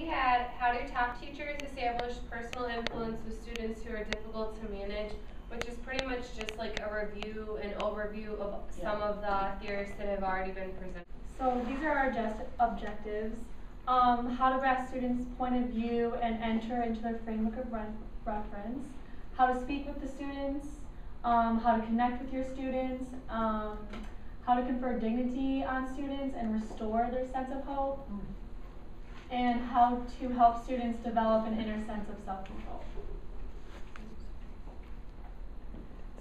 we had, how do top teachers establish personal influence with students who are difficult to manage, which is pretty much just like a review, an overview of some of the theories that have already been presented. So these are our objectives. How to grasp students' point of view and enter into their framework of reference. How to speak with the students. How to connect with your students. How to confer dignity on students and restore their sense of hope. And how to help students develop an inner sense of self-control.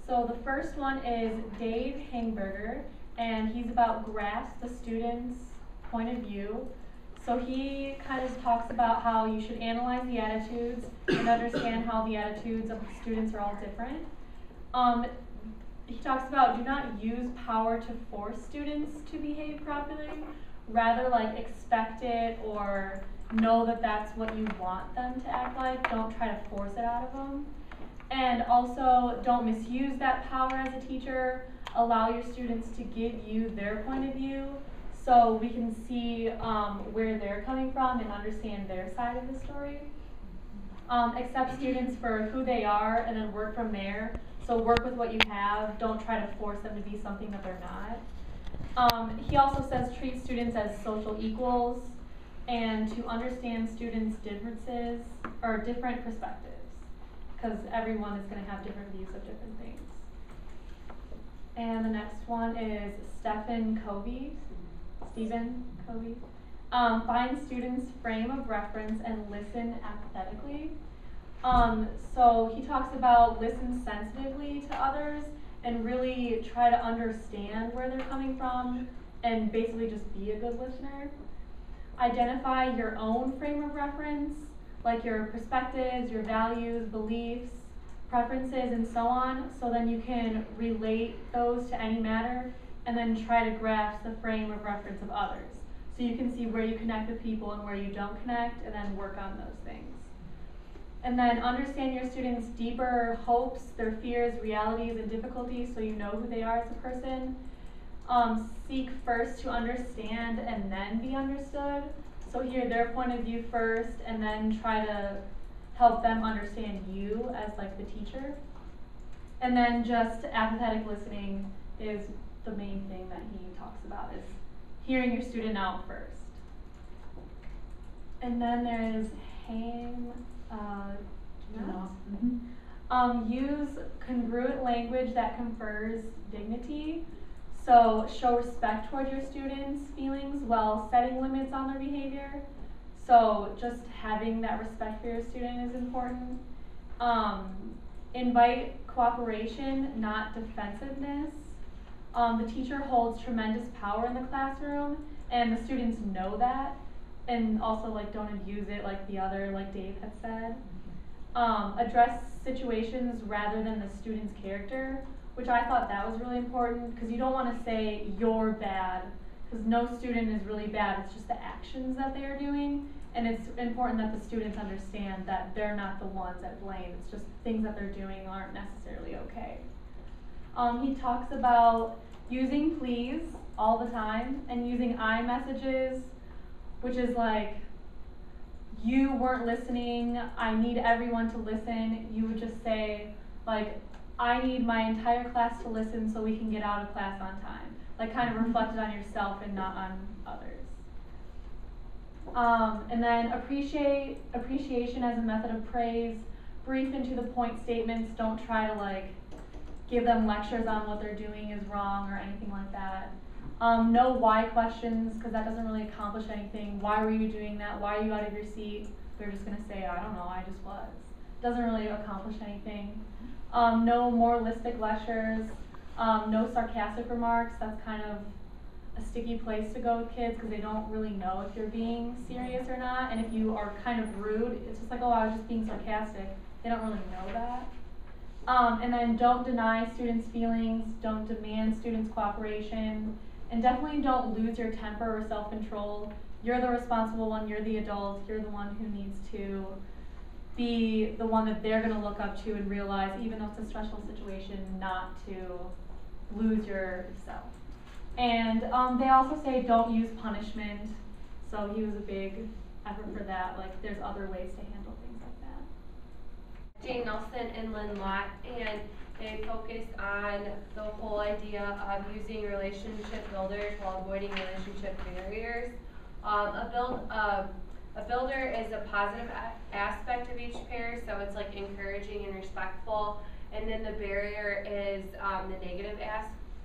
So the first one is Dave Hangberger, and he's about grasp the student's point of view. So he kind of talks about how you should analyze the attitudes and understand how the attitudes of the students are all different. He talks about do not use power to force students to behave properly, rather like expect it or know that that's what you want them to act like. Don't try to force it out of them. And also don't misuse that power as a teacher. Allow your students to give you their point of view so we can see where they're coming from and understand their side of the story. Accept students for who they are and then work from there. So work with what you have. Don't try to force them to be something that they're not. He also says treat students as social equals and to understand students' differences or different perspectives, because everyone is going to have different views of different things. And the next one is Stephen Covey. Find students' frame of reference and listen apathetically. So he talks about listen sensitively to others and really try to understand where they're coming from and basically just be a good listener. Identify your own frame of reference, like your perspectives, your values, beliefs, preferences, and so on, so then you can relate those to any matter and then try to grasp the frame of reference of others. So you can see where you connect with people and where you don't connect and then work on those things. And then understand your students' deeper hopes, their fears, realities, and difficulties so you know who they are as a person. Seek first to understand and then be understood. So hear their point of view first and then try to help them understand you as like the teacher. And then just apathetic listening is the main thing that he talks about, is hearing your student out first. And then there is use congruent language that confers dignity. So show respect toward your students' feelings while setting limits on their behavior. So just having that respect for your student is important. Invite cooperation, not defensiveness. The teacher holds tremendous power in the classroom, and the students know that, and also like don't abuse it like the other, like Dave had said. Address situations rather than the student's character, which I thought that was really important, because you don't want to say you're bad, because no student is really bad, it's just the actions that they are doing, and it's important that the students understand that they're not the ones at blame, it's just things that they're doing aren't necessarily okay. He talks about using please all the time and using I messages, which is like, you weren't listening, I need everyone to listen. You would just say, like, I need my entire class to listen so we can get out of class on time. Like, kind of reflect it on yourself and not on others. And then appreciation as a method of praise. Brief and to the point statements. Don't try to like give them lectures on what they're doing is wrong or anything like that. No why questions, because that doesn't really accomplish anything. Why were you doing that? Why are you out of your seat? They're just going to say, I don't know, I just was. Doesn't really accomplish anything. No moralistic lectures. No sarcastic remarks. That's kind of a sticky place to go with kids because they don't really know if you're being serious or not. And if you are kind of rude, it's just like, oh, I was just being sarcastic. They don't really know that. And then don't deny students' feelings. Don't demand students' cooperation. And definitely don't lose your temper or self-control. You're the responsible one, you're the adult, you're the one who needs to be the one that they're going to look up to and realize, even though it's a stressful situation, not to lose yourself. And they also say don't use punishment. So he was a big effort for that, like there's other ways to handle things like that. Jane Nelson and Lynn Lott, and they focus on the whole idea of using relationship builders while avoiding relationship barriers. A builder is a positive aspect of each pair, so it's like encouraging and respectful, and then the barrier is the negative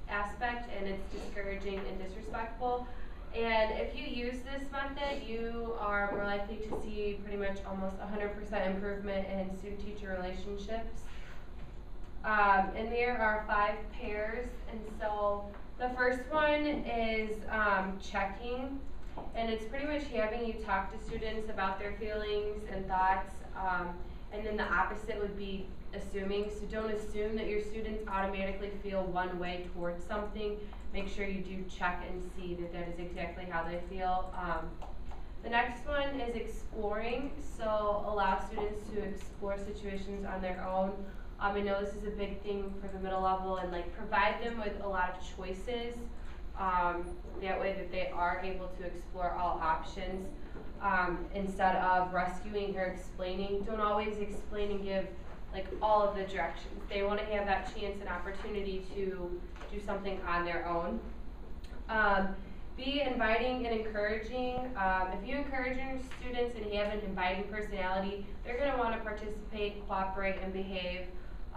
aspect, and it's discouraging and disrespectful. And if you use this method, you are more likely to see pretty much almost 100% improvement in student-teacher relationships. And there are 5 pairs, and so the first one is checking, and it's pretty much having you talk to students about their feelings and thoughts, and then the opposite would be assuming. So don't assume that your students automatically feel one way towards something. Make sure you do check and see that that is exactly how they feel. The next one is exploring, so allow students to explore situations on their own. I know this is a big thing for the middle level, and like provide them with a lot of choices. That way that they are able to explore all options instead of rescuing or explaining. Don't always explain and give like all of the directions. They want to have that chance and opportunity to do something on their own. Be inviting and encouraging. If you encourage your students and have an inviting personality, they're going to want to participate, cooperate, and behave.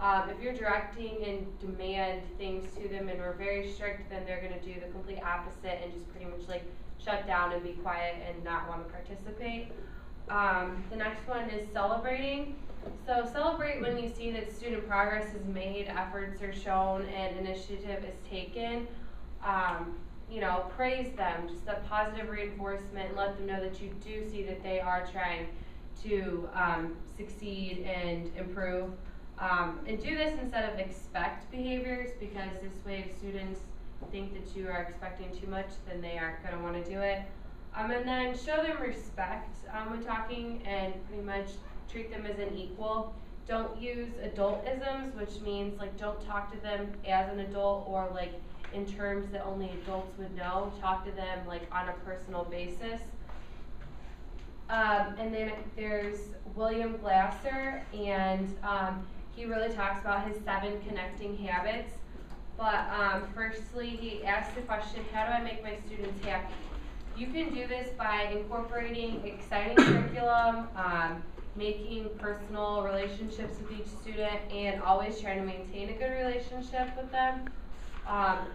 If you're directing and demand things to them and are very strict, then they're going to do the complete opposite and just pretty much like shut down and be quiet and not want to participate. The next one is celebrating. So celebrate when you see that student progress is made, efforts are shown, and initiative is taken. You know, praise them, just a positive reinforcement, and let them know that you do see that they are trying to succeed and improve. And do this instead of expect behaviors, because this way if students think that you are expecting too much, then they aren't going to want to do it. And then show them respect when talking, and pretty much treat them as an equal. Don't use adultisms, which means like don't talk to them as an adult or like in terms that only adults would know. Talk to them like on a personal basis. And then there's William Glasser, and he really talks about his 7 connecting habits. But firstly, he asks the question, how do I make my students happy? You can do this by incorporating exciting curriculum, making personal relationships with each student, and always trying to maintain a good relationship with them.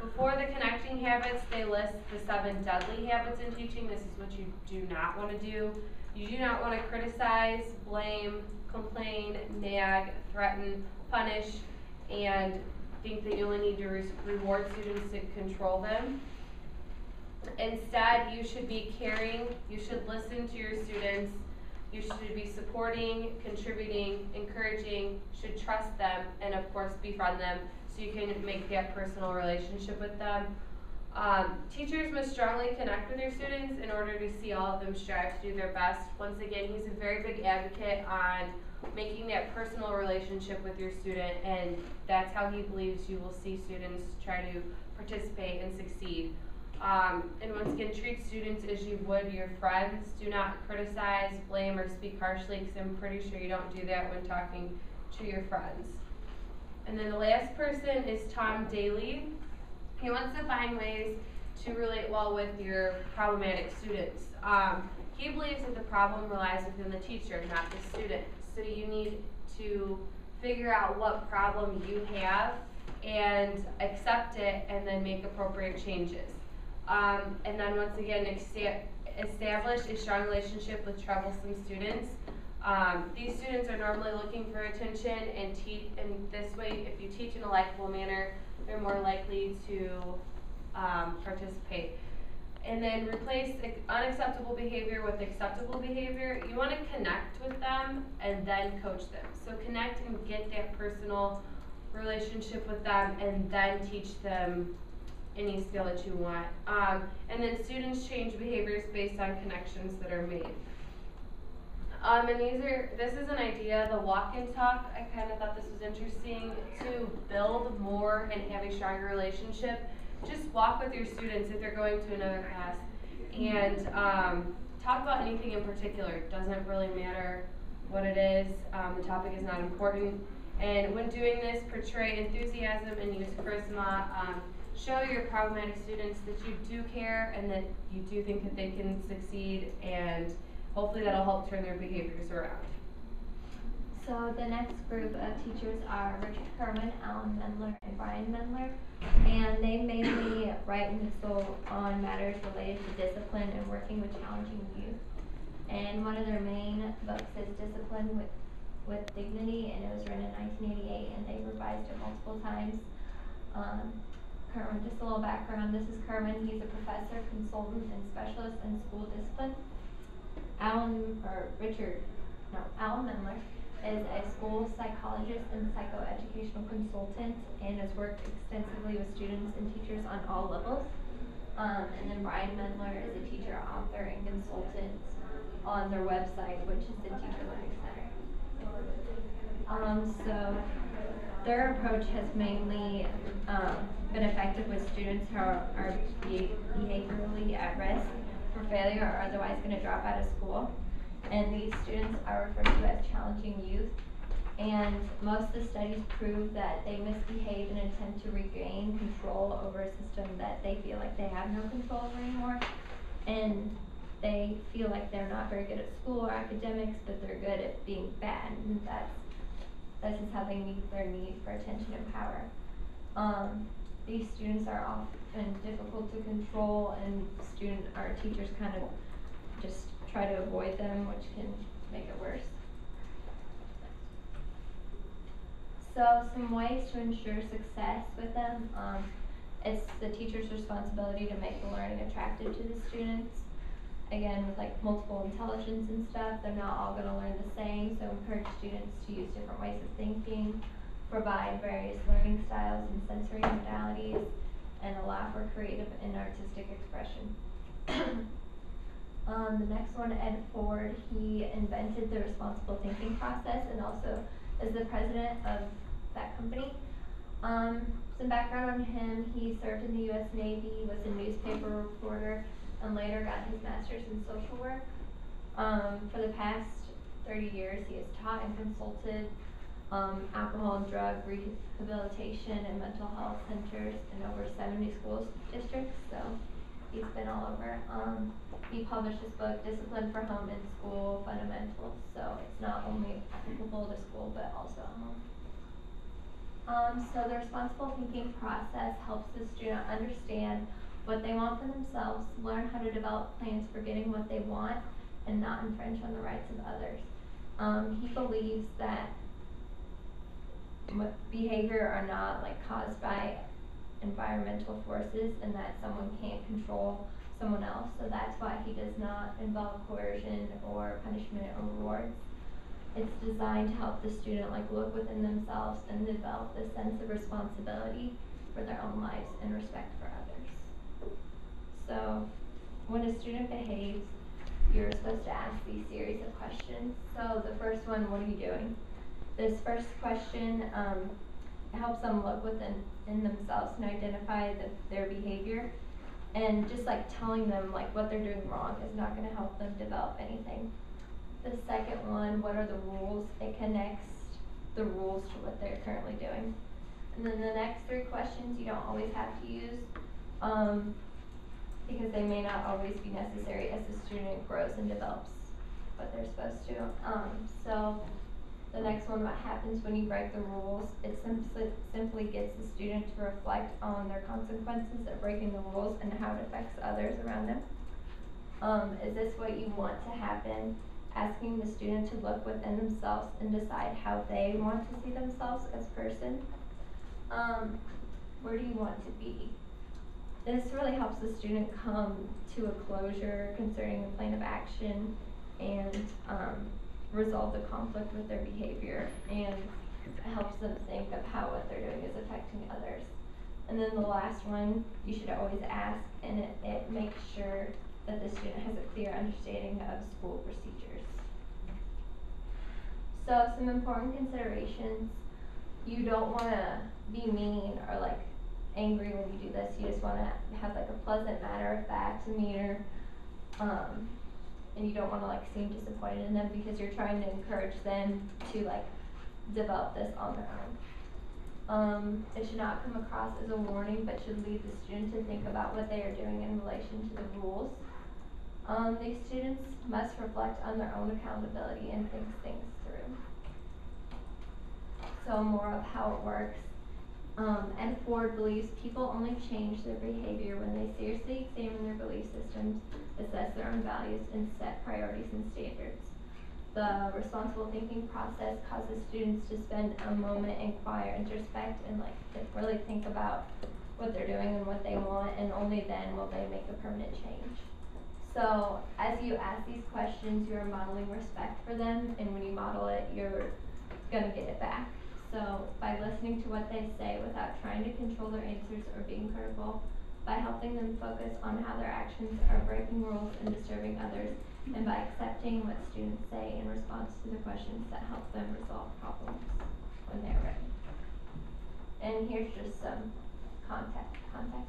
Before the connecting habits, they list the 7 deadly habits in teaching. This is what you do not want to do. You do not want to criticize, blame, complain, nag, threaten, punish, and think that you only need to reward students to control them. Instead, you should be caring, you should listen to your students, you should be supporting, contributing, encouraging, should trust them, and of course befriend them so you can make that personal relationship with them. Teachers must strongly connect with their students in order to see all of them strive to do their best. Once again, he's a very big advocate on making that personal relationship with your student, and that's how he believes you will see students try to participate and succeed. And once again, treat students as you would your friends. Do not criticize, blame, or speak harshly, because I'm pretty sure you don't do that when talking to your friends. And then the last person is Tom Daly. He wants to find ways to relate well with your problematic students. He believes that the problem relies within the teacher, not the student. So you need to figure out what problem you have and accept it, and then make appropriate changes. And then once again, establish a strong relationship with troublesome students. These students are normally looking for attention, and this way, if you teach in a likable manner, they're more likely to participate. And then replace unacceptable behavior with acceptable behavior. You want to connect with them and then coach them. So connect and get that personal relationship with them, and then teach them any skill that you want. And then students change behaviors based on connections that are made. And this is an idea, the walk and talk. I kind of thought this was interesting. To build more and have a stronger relationship, just walk with your students if they're going to another class, and talk about anything in particular. It doesn't really matter what it is. The topic is not important. And when doing this, portray enthusiasm and use charisma. Show your problematic students that you do care and that you do think that they can succeed, and hopefully that'll help turn their behaviors around. So the next group of teachers are Richard Kerman, Alan Mendler, and Brian Mendler, and they mainly write and consult on matters related to discipline and working with challenging youth. And one of their main books is Discipline with Dignity, and it was written in 1988, and they revised it multiple times. Kerman, just a little background, this is Kerman. He's a professor, consultant, and specialist in school discipline. Alan Mendler is a school psychologist and psychoeducational consultant and has worked extensively with students and teachers on all levels. And then Brian Mendler is a teacher, author, and consultant on their website, which is the Teacher Learning Center. So their approach has mainly been effective with students who are behaviorally at risk for failure or otherwise going to drop out of school. And these students are referred to as challenging youth. And most of the studies prove that they misbehave in an attempt to regain control over a system that they feel like they have no control over anymore. And they feel like they're not very good at school or academics, but they're good at being bad. And this is how they meet their need for attention and power. These students are often difficult to control, and teachers kind of just try to avoid them, which can make it worse. So some ways to ensure success with them. It's the teacher's responsibility to make the learning attractive to the students. Again, with like multiple intelligence and stuff, they're not all going to learn the same, so encourage students to use different ways of thinking, provide various learning styles and sensory modalities, and allow for creative and artistic expression. The next one, Ed Ford, he invented the responsible thinking process and also is the president of that company. Some background on him: he served in the U.S. Navy, was a newspaper reporter, and later got his master's in social work. For the past 30 years, he has taught and consulted alcohol and drug rehabilitation and mental health centers in over 70 school districts, so he's been all over. He published his book, Discipline for Home and School Fundamentals, so it's not only applicable to school, but also home. So the responsible thinking process helps the student understand what they want for themselves, learn how to develop plans for getting what they want, and not infringe on the rights of others. He believes that behavior are not caused by environmental forces, and that someone can't control someone else, so that's why he does not involve coercion or punishment or rewards. It's designed to help the student look within themselves and develop this sense of responsibility for their own lives and respect for others. So when a student behaves, you're supposed to ask these series of questions. So the first one, what are you doing? This first question helps them look within themselves and identify their behavior. And just telling them what they're doing wrong is not going to help them develop anything. The second one, what are the rules? It connects the rules to what they're currently doing. And then the next three questions you don't always have to use because they may not always be necessary as the student grows and develops what they're supposed to. So the next one, what happens when you break the rules? It simply gets the student to reflect on their consequences of breaking the rules and how it affects others around them. Is this what you want to happen? Asking the student to look within themselves and decide how they want to see themselves as a person. Where do you want to be? This really helps the student come to a closure concerning a plan of action and resolve the conflict with their behavior, and helps them think of how what they're doing is affecting others. And then the last one, you should always ask, and it makes sure that the student has a clear understanding of school procedures. So some important considerations: you don't want to be mean or angry when you do this. You just want to have a pleasant, matter-of-fact demeanor. and you don't wanna like seem disappointed in them because you're trying to encourage them to like develop this on their own. It should not come across as a warning, but should lead the student to think about what they are doing in relation to the rules. These students must reflect on their own accountability and think things through. So more of how it works. And Ford believes people only change their behavior when they seriously examine their belief systems, assess their own values, and set priorities and standards. The responsible thinking process causes students to spend a moment, inquire, introspect, and like really think about what they're doing and what they want, and only then will they make a permanent change. So as you ask these questions, you are modeling respect for them, and when you model it, you're gonna get it back. So by listening to what they say without trying to control their answers or being critical, by helping them focus on how their actions are breaking rules and disturbing others, and by accepting what students say in response to the questions that help them resolve problems when they're ready. And here's just some contact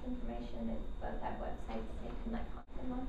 information. They both have websites they can like contact them on.